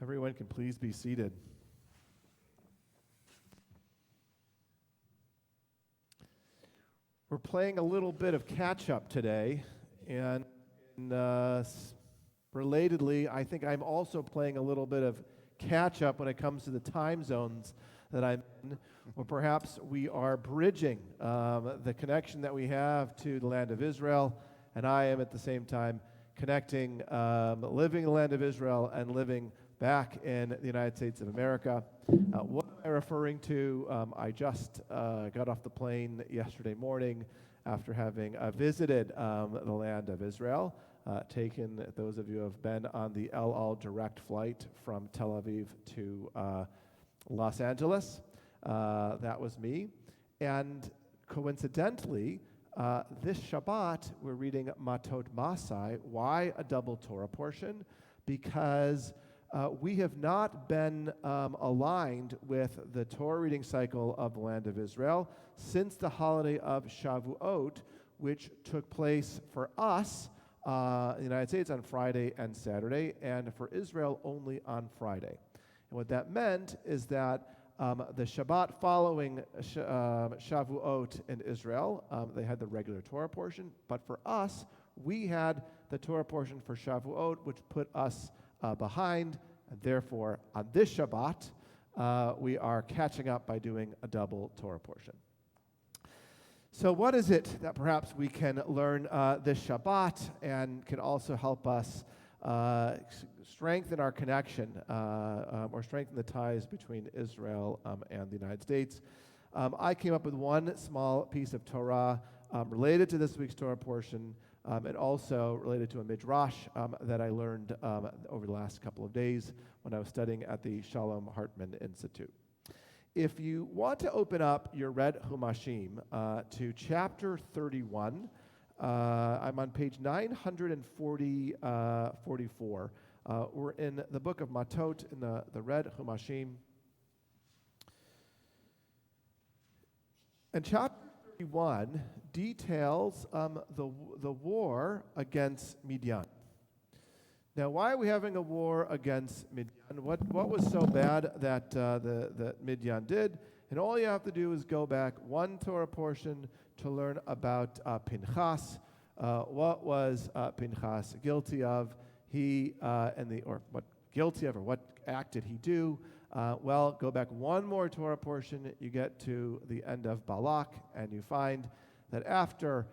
Everyone can please be seated. We're playing a little bit of catch-up today, and relatedly, I think I'm also playing a little bit of catch-up when it comes to the time zones that I'm in, or perhaps we are bridging the connection that we have to the land of Israel, and I am at the same time connecting, living in the land of Israel and living back in the United States of America. What am I referring to? I just got off the plane yesterday morning after having visited the land of Israel, those of you who have been on the El Al direct flight from Tel Aviv to Los Angeles. That was me. And coincidentally, this Shabbat, we're reading Matot Masai. Why a double Torah portion? Because we have not been aligned with the Torah reading cycle of the land of Israel since the holiday of Shavuot, which took place for us in the United States on Friday and Saturday, and for Israel only on Friday. And what that meant is that the Shabbat following Shavuot in Israel, they had the regular Torah portion, but for us, we had the Torah portion for Shavuot, which put us behind, and therefore, on this Shabbat, we are catching up by doing a double Torah portion. So what is it that perhaps we can learn this Shabbat and can also help us strengthen our connection or strengthen the ties between Israel and the United States? I came up with one small piece of Torah related to this week's Torah portion, and also related to a midrash that I learned over the last couple of days when I was studying at the Shalom Hartman Institute. If you want to open up your red Humashim to chapter 31, I'm on page 944. We're in the book of Matot in the red Humashim. And chapter 31 details the war against Midian. Now, why are we having a war against Midian? What was so bad that Midian did? And all you have to do is go back one Torah portion to learn about Pinchas. What was Pinchas guilty of? What act did he do? Well, go back one more Torah portion, you get to the end of Balak, and you find that after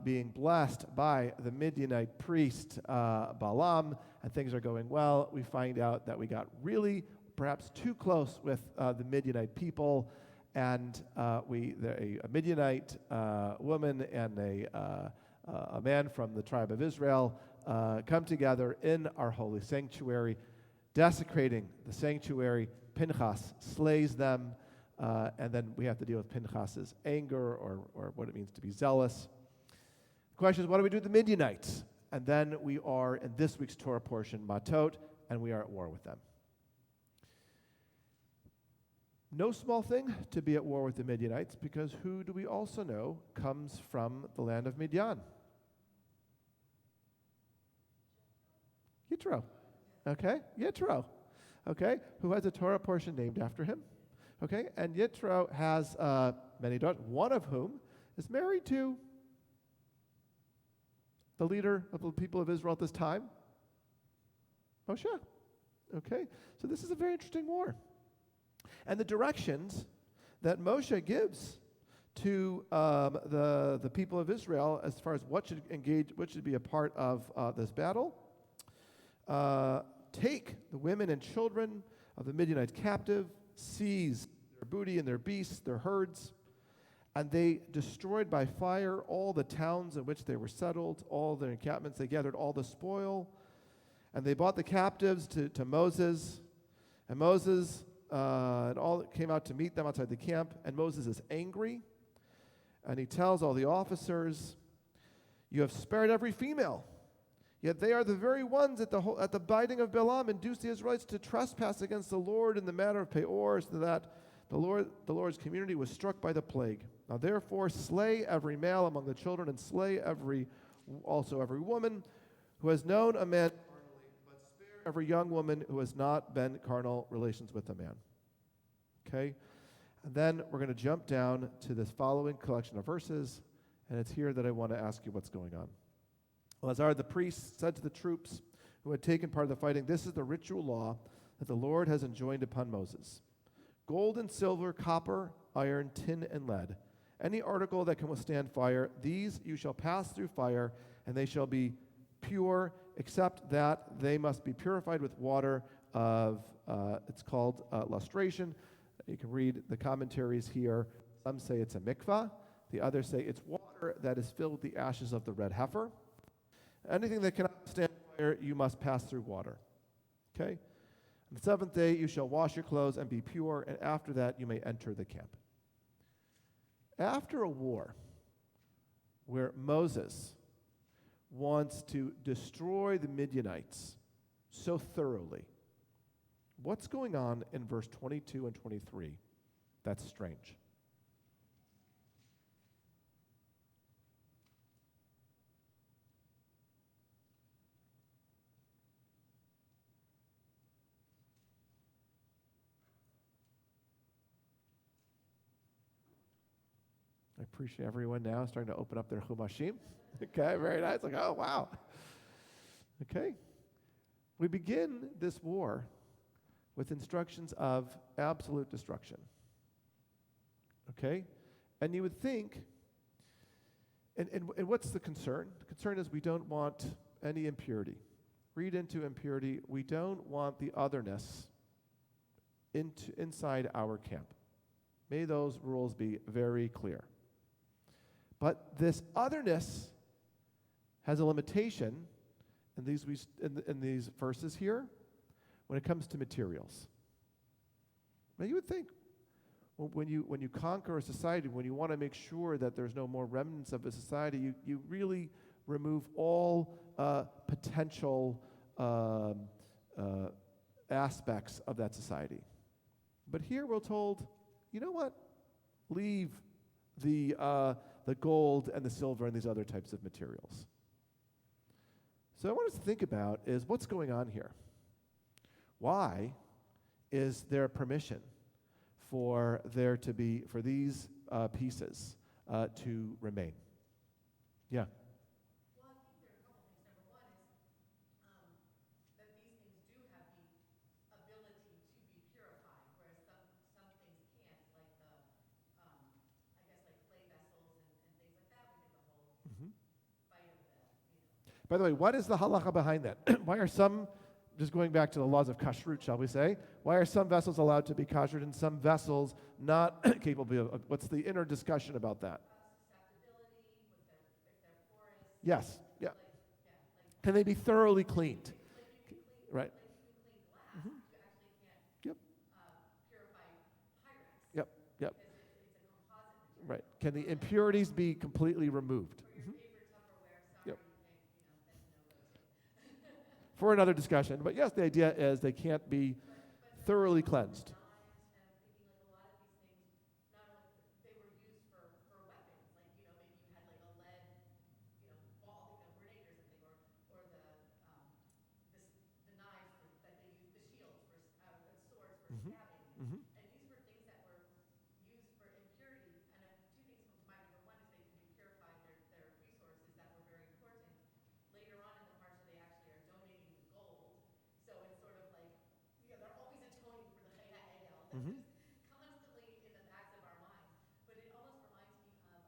being blessed by the Midianite priest Balaam, and things are going well, we find out that we got really perhaps too close with the Midianite people, and a Midianite woman and a man from the tribe of Israel come together in our holy sanctuary, desecrating the sanctuary. Pinchas slays them, and then we have to deal with Pinchas's anger or what it means to be zealous. The question is, what do we do with the Midianites? And then we are in this week's Torah portion, Matot, and we are at war with them. No small thing to be at war with the Midianites, because who do we also know comes from the land of Midian? Yitro. Okay, Yitro. Okay, who has a Torah portion named after him. Okay, and Yitro has many daughters, one of whom is married to the leader of the people of Israel at this time, Moshe. Okay, so this is a very interesting war. And the directions that Moshe gives to the people of Israel as far as what should be a part of this battle, take the women and children of the Midianite captive, seize their booty and their beasts, their herds, and they destroyed by fire all the towns in which they were settled, all their encampments. They gathered all the spoil, and they brought the captives to Moses, and Moses and all came out to meet them outside the camp, and Moses is angry, and he tells all the officers, "You have spared every female. Yet they are the very ones at the biting of Balaam induced the Israelites to trespass against the Lord in the matter of Peor, so that the Lord's community was struck by the plague. Now therefore slay every male among the children, and slay every woman who has known a man carnally, but spare every young woman who has not been carnal relations with a man. Okay? And then we're going to jump down to this following collection of verses, and it's here that I want to ask you what's going on. Eleazar the priest said to the troops who had taken part of the fighting, "This is the ritual law that the Lord has enjoined upon Moses. Gold and silver, copper, iron, tin, and lead, any article that can withstand fire, these you shall pass through fire, and they shall be pure, except that they must be purified with water of, it's called lustration." You can read the commentaries here. Some say it's a mikvah. The others say it's water that is filled with the ashes of the red heifer. Anything that cannot stand fire, you must pass through water. Okay? On the seventh day, you shall wash your clothes and be pure, and after that, you may enter the camp. After a war where Moses wants to destroy the Midianites so thoroughly, what's going on in verse 22 and 23 that's strange? I appreciate everyone now starting to open up their Chumashim. Okay, very nice. Like, oh, wow. Okay. We begin this war with instructions of absolute destruction. Okay? And you would think, and what's the concern? The concern is we don't want any impurity. Read into impurity. We don't want the otherness inside our camp. May those rules be very clear. But this otherness has a limitation in these verses here when it comes to materials. Now you would think, well, when you conquer a society, when you want to make sure that there's no more remnants of a society, you really remove all potential aspects of that society. But here we're told, you know what? Leave the gold and the silver and these other types of materials. So I want us to think about is what's going on here. Why is there permission for these pieces to remain? Yeah. Well, I think there are a couple things. Number one is that these things do have the ability to be purified, whereas some things can't, like I guess like clay vessels and things like that. We get the whole fight of the. By the way, what is the halacha behind that? Why are some, just going back to the laws of kashrut, shall we say, why are some vessels allowed to be kashrut and some vessels not capable of? What's the inner discussion about that? Susceptibility, if they're porous. Yes. Yeah. Like Can they be thoroughly cleaned? like you can clean, Right. like you can clean glass. You actually can't Yep. purify Pyrex. Yep. Yep. Because it's a composite material. Right. Can the impurities be completely removed? Or your favorite Tupperware, sorry, Yep. you can't, that's a no-go too. For another discussion. But yes, the idea is they can't be thoroughly cleansed. Knives, and I'm thinking like a lot of these things, not only they were used for weapons, like maybe you had like a lead, ball, grenade or something, or the knives that they used, the shields for the swords for stabbing, and these were things that were used for impurity. And two things come to mind. Number one is they could be purified. Their resources that were very important. Later on in the parsha, they actually are donating the gold, so it's sort of like they're always atoning for the Chaya Egel. That's just constantly in the backs of our minds. But it almost reminds me of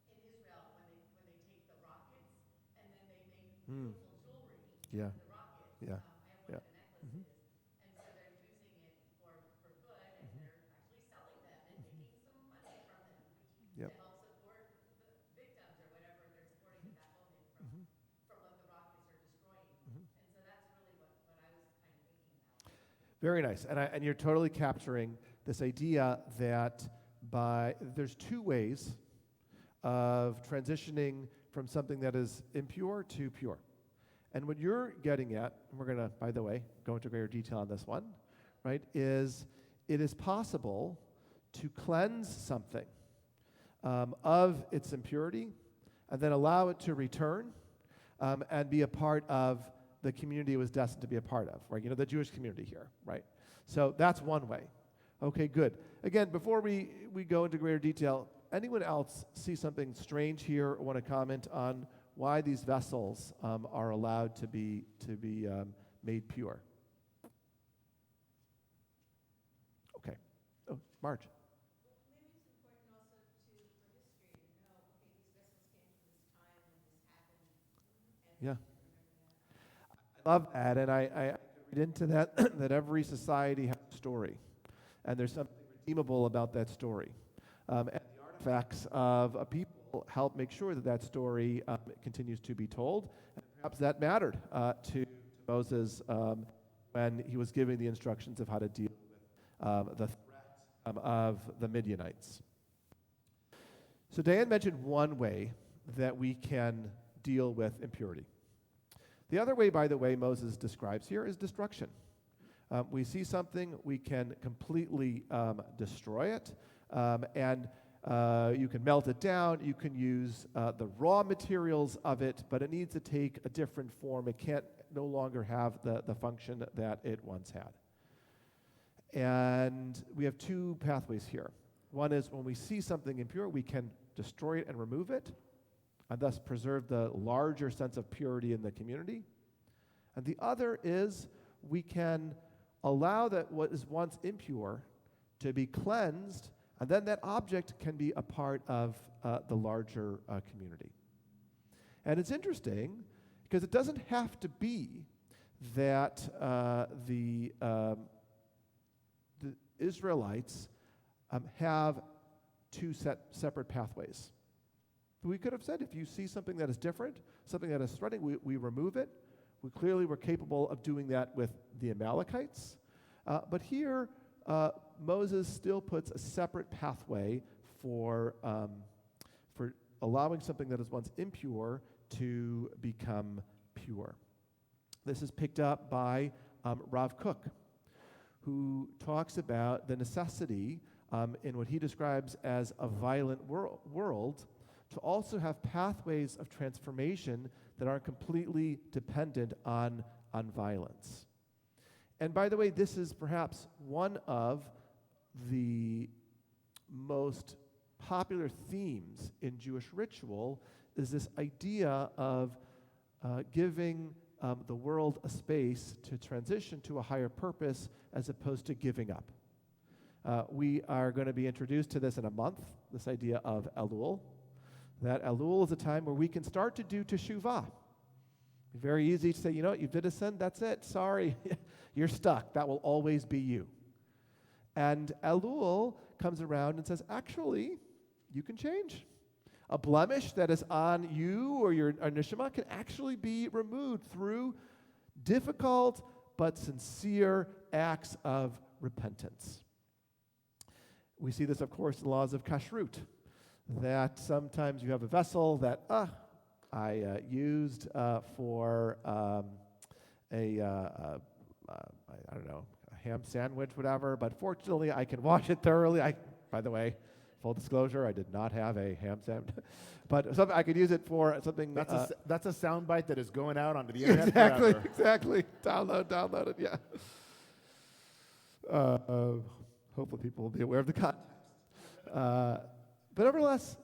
in Israel when they take the rockets and then they make beautiful jewelry Yeah. with the rockets. Yeah. I have one of the necklaces, and so they're using it for good, and they're actually selling them and making some money from them, which Yep. to help support the victims or whatever they're supporting at that moment from what the rockets are destroying. And so that's really what I was kind of thinking about. Very nice. And you're totally capturing this idea that there's two ways of transitioning from something that is impure to pure. And what you're getting at, and we're going to, by the way, go into greater detail on this one, right, is it is possible to cleanse something of its impurity and then allow it to return and be a part of the community was destined to be a part of, right? The Jewish community here, right? So that's one way. Okay, good. Again, before we go into greater detail, anyone else see something strange here or want to comment on why these vessels are allowed to be made pure? Okay. Oh, Marge. Maybe it's important also for history to know, okay, these vessels came from this time when this happened, and Yeah. we should remember that. I love that, and I read into that that every society has a story, and there's something redeemable about that story. And the artifacts of a people help make sure that that story continues to be told, and perhaps that mattered to Moses when he was giving the instructions of how to deal with the threat of the Midianites. So Dan mentioned one way that we can deal with impurity. The other way, by the way, Moses describes here is destruction. We see something, we can completely destroy it, and you can melt it down, you can use the raw materials of it, but it needs to take a different form. It can't no longer have the function that it once had. And we have two pathways here. One is when we see something impure, we can destroy it and remove it, and thus preserve the larger sense of purity in the community. And the other is we can allow that what is once impure to be cleansed, and then that object can be a part of the larger community. And it's interesting because it doesn't have to be that the Israelites have two separate pathways. We could have said, if you see something that is different, something that is threatening, we remove it. We clearly were capable of doing that with the Amalekites. But here, Moses still puts a separate pathway for allowing something that is once impure to become pure. This is picked up by Rav Kook, who talks about the necessity in what he describes as a violent world to also have pathways of transformation that are completely dependent on violence. And by the way, this is perhaps one of the most popular themes in Jewish ritual, is this idea of giving the world a space to transition to a higher purpose as opposed to giving up. We are going to be introduced to this in a month, this idea of Elul. That Elul is a time where we can start to do teshuvah. Very easy to say, you did a sin, that's it, sorry, you're stuck, that will always be you. And Elul comes around and says, actually, you can change. A blemish that is on you or your neshama can actually be removed through difficult but sincere acts of repentance. We see this, of course, in the laws of kashrut, that sometimes you have a vessel that I used for I don't know, a ham sandwich, whatever, but fortunately I can wash it thoroughly. By the way, full disclosure, I did not have a ham sandwich, but something I could use it for something. That's a soundbite that is going out onto the internet forever. Exactly. Download it, yeah. Hopefully people will be aware of the context. But nevertheless,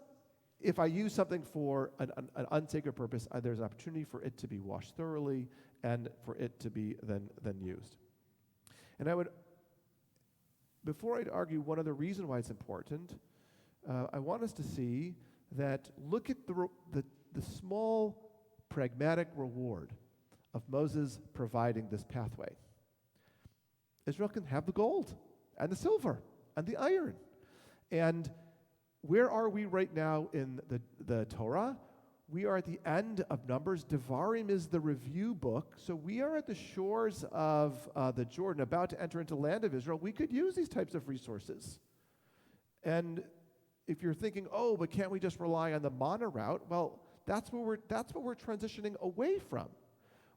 if I use something for an unsacred purpose, there's an opportunity for it to be washed thoroughly and for it to be then used. And before I'd argue one other reason why it's important, I want us to see that look at the small pragmatic reward of Moses providing this pathway. Israel can have the gold and the silver and the iron. And where are we right now in the Torah? We are at the end of Numbers. Devarim is the review book. So we are at the shores of the Jordan, about to enter into the land of Israel. We could use these types of resources. And if you're thinking, but can't we just rely on the manna route? Well, that's what we're transitioning away from.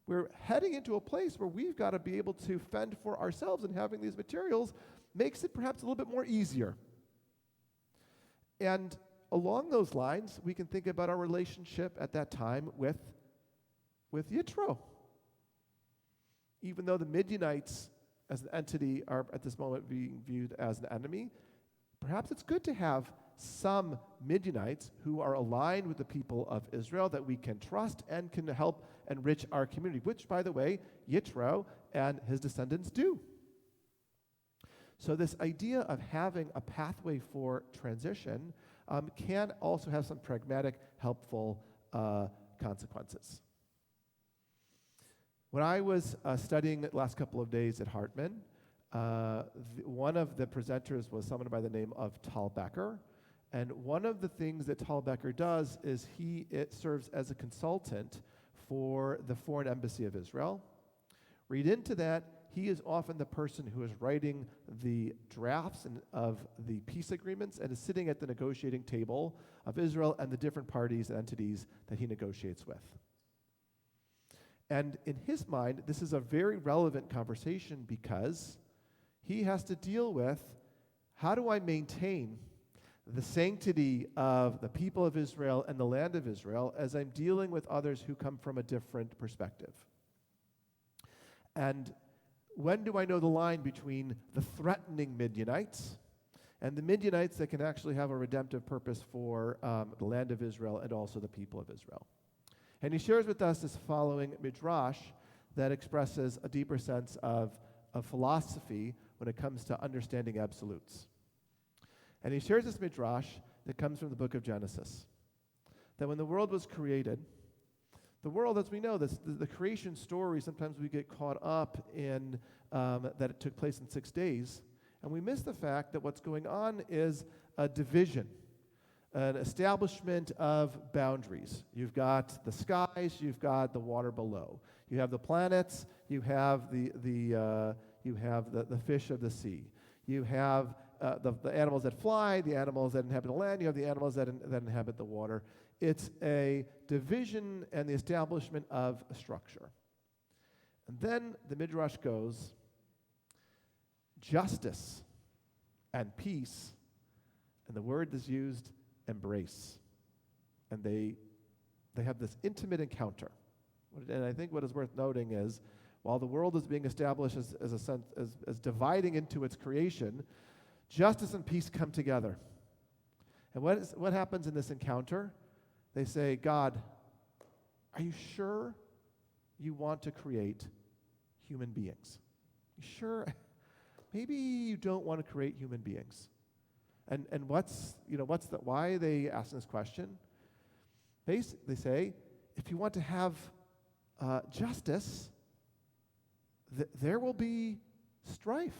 We're heading into a place where we've got to be able to fend for ourselves, and having these materials makes it perhaps a little bit more easier. And along those lines, we can think about our relationship at that time with Yitro. even though the Midianites as an entity are at this moment being viewed as an enemy, perhaps it's good to have some Midianites who are aligned with the people of Israel that we can trust and can help enrich our community, which, by the way, Yitro and his descendants do. So this idea of having a pathway for transition can also have some pragmatic, helpful consequences. When I was studying the last couple of days at Hartman, one of the presenters was someone by the name of Tal Becker. And one of the things that Tal Becker does is it serves as a consultant for the Foreign Embassy of Israel. Read into that, he is often the person who is writing the drafts of the peace agreements and is sitting at the negotiating table of Israel and the different parties and entities that he negotiates with. And in his mind, this is a very relevant conversation because he has to deal with, how do I maintain the sanctity of the people of Israel and the land of Israel as I'm dealing with others who come from a different perspective? And when do I know the line between the threatening Midianites and the Midianites that can actually have a redemptive purpose for the land of Israel and also the people of Israel? And he shares with us this following midrash that expresses a deeper sense of philosophy when it comes to understanding absolutes. And he shares this midrash that comes from the book of Genesis, that when the world was created, the world, as we know, the creation story, sometimes we get caught up in that it took place in 6 days, and we miss the fact that what's going on is a division, an establishment of boundaries. You've got the skies, you've got the water below. You have the planets, you have the fish of the sea. You have the animals that fly, the animals that inhabit the land, you have the animals that inhabit the water. It's a division and the establishment of a structure. And then the Midrash goes, justice and peace, and the word is used, embrace. And they have this intimate encounter. And I think what is worth noting is, while the world is being established as dividing into its creation, justice and peace come together. And what happens in this encounter? They say, God, are you sure you want to create human beings? You sure? Maybe you don't want to create human beings. And why are they asking this question? They say, if you want to have justice, there will be strife.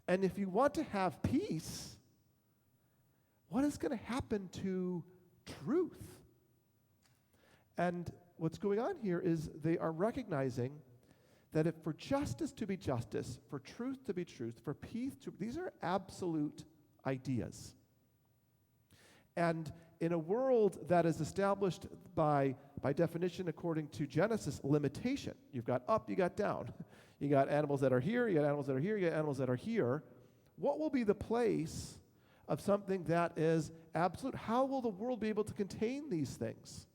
And if you want to have peace, what is going to happen to truth? And what's going on here is they are recognizing that if for justice to be justice, for truth to be truth, for peace to, these are absolute ideas. And in a world that is established by definition, according to Genesis, limitation, you've got up, you got down. You got animals that are here, you got animals that are here, you got animals that are here. What will be the place of something that is absolute? How will the world be able to contain these things?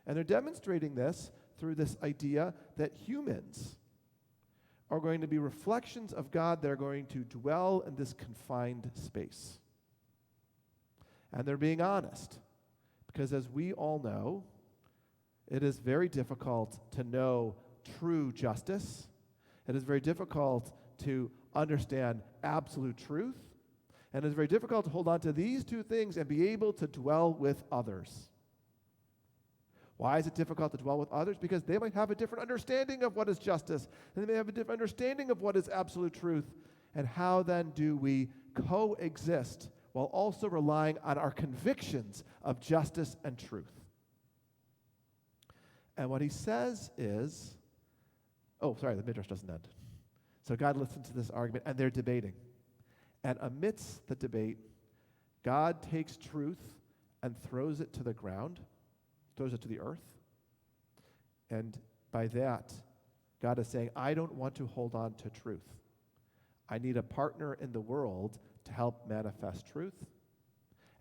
And they're demonstrating this through this idea that humans are going to be reflections of God that are going to dwell in this confined space. And they're being honest, because as we all know, it is very difficult to know true justice. It is very difficult to understand absolute truth. And it is very difficult to hold on to these two things and be able to dwell with others. Why is it difficult to dwell with others? Because they might have a different understanding of what is justice, and they may have a different understanding of what is absolute truth. And how then do we coexist while also relying on our convictions of justice and truth? And what he says is, the Midrash doesn't end. So God listens to this argument, and they're debating. And amidst the debate, God takes truth and throws it to the ground, throws it to the earth. And by that, God is saying, I don't want to hold on to truth. I need a partner in the world to help manifest truth.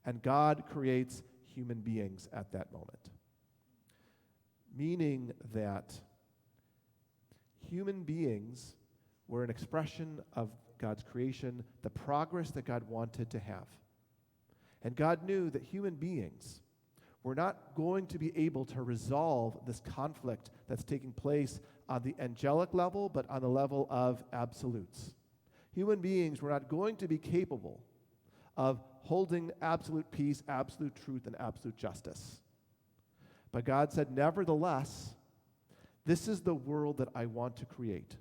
And God creates human beings at that moment. Meaning that human beings were an expression of God's creation, the progress that God wanted to have. And God knew that human beings were not going to be able to resolve this conflict that's taking place on the angelic level, but on the level of absolutes. Human beings were not going to be capable of holding absolute peace, absolute truth, and absolute justice. But God said, nevertheless, this is the world that I want to create.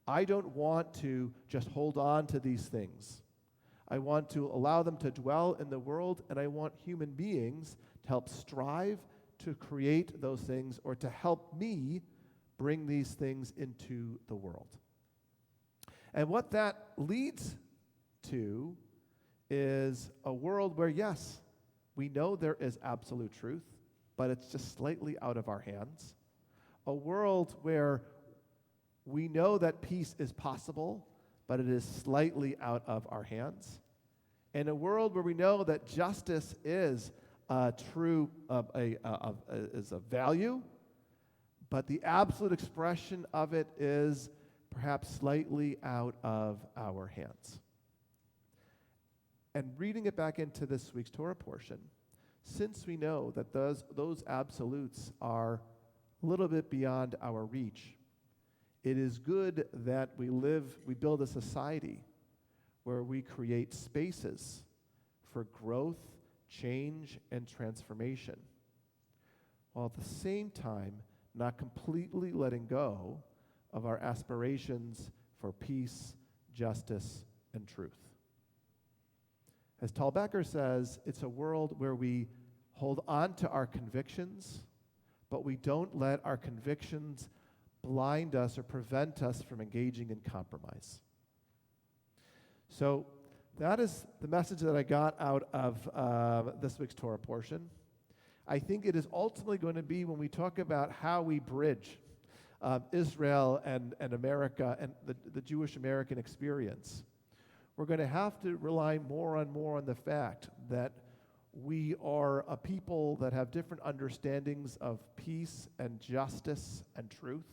I don't want to just hold on to these things. I want to allow them to dwell in the world, and I want human beings to help strive to create those things or to help me bring these things into the world. And what that leads to is a world where, yes, we know there is absolute truth, but it's just slightly out of our hands. A world where we know that peace is possible, but it is slightly out of our hands. In a world where we know that justice is is a value, but the absolute expression of it is perhaps slightly out of our hands. And reading it back into this week's Torah portion, since we know that those absolutes are a little bit beyond our reach, it is good that we build a society where we create spaces for growth, change, and transformation, while at the same time not completely letting go of our aspirations for peace, justice, and truth. As Tal Becker says, it's a world where we hold on to our convictions, but we don't let our convictions blind us or prevent us from engaging in compromise. So that is the message that I got out of this week's Torah portion. I think it is ultimately going to be when we talk about how we bridge Israel and America and the Jewish American experience. We're going to have to rely more and more on the fact that we are a people that have different understandings of peace and justice and truth.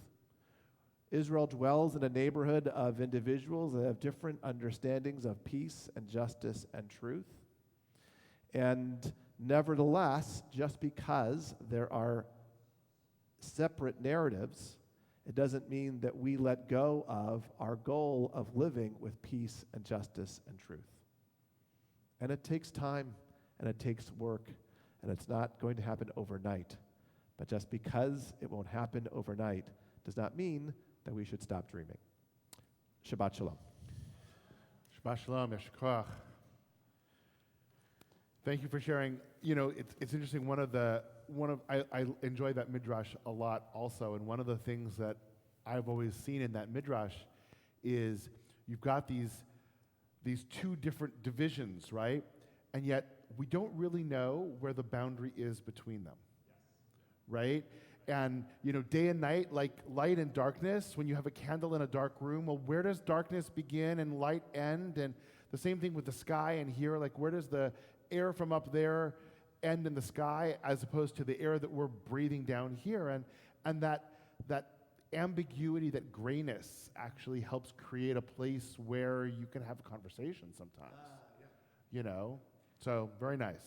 Israel dwells in a neighborhood of individuals that have different understandings of peace and justice and truth. And nevertheless, just because there are separate narratives, it doesn't mean that we let go of our goal of living with peace and justice and truth. And it takes time, and it takes work, and it's not going to happen overnight. But just because it won't happen overnight does not mean that we should stop dreaming. Shabbat Shalom. Shabbat Shalom, Yesher Koach. Thank you for sharing. You know, it's interesting. I enjoy that midrash a lot also, and one of the things that I've always seen in that midrash is you've got these two different divisions, right? And yet we don't really know where the boundary is between them, right? And, you know, day and night, like light and darkness, when you have a candle in a dark room, well, where does darkness begin and light end? And the same thing with the sky and here, like where does the air from up there end in the sky as opposed to the air that we're breathing down here? And that ambiguity, that grayness actually helps create a place where you can have a conversation sometimes, you know? So very nice.